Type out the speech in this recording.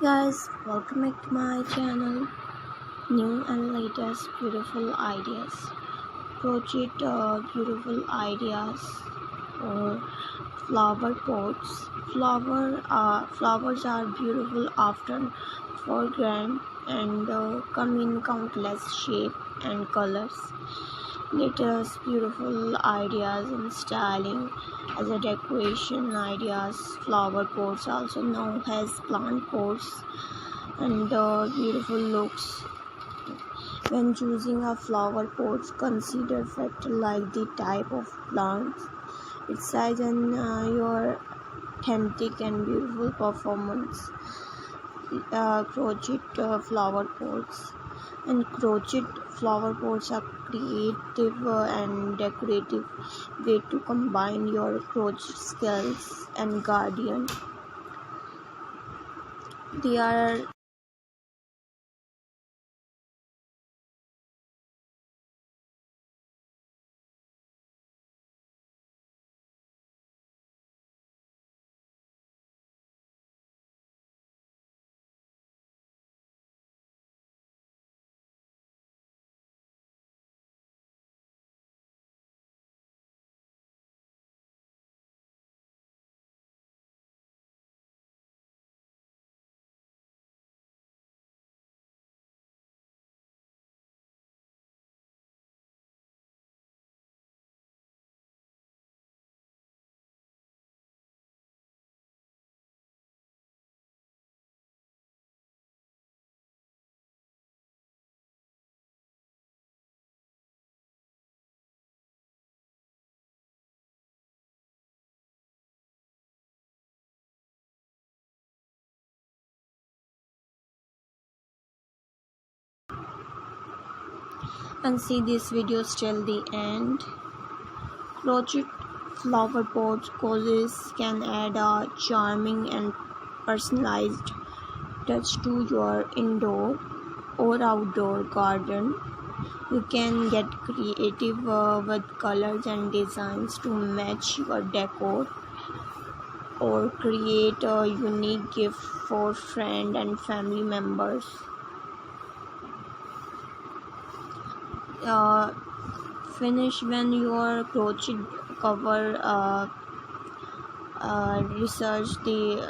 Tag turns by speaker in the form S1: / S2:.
S1: Guys, welcome back to my channel. New and latest beautiful ideas. Crochet beautiful ideas or flower pots. Flowers are beautiful, often fragrant, and come in countless shapes and colors. Latest beautiful ideas in styling as a decoration ideas. Flower pots, also known as plant pots, and beautiful looks. When choosing a flower pot, consider factors like the type of plants, its size, and your authentic and beautiful performance. Crochet flower pots and crochet flower pots are creative and decorative way to combine your crochet skills and guardian. They are and see this video till the end. Crochet flower pot cozies can add a charming and personalized touch to your indoor or outdoor garden. You can get creative with colors and designs to match your decor or create a unique gift for friends and family members. Uh, Finish when your crochet cover research the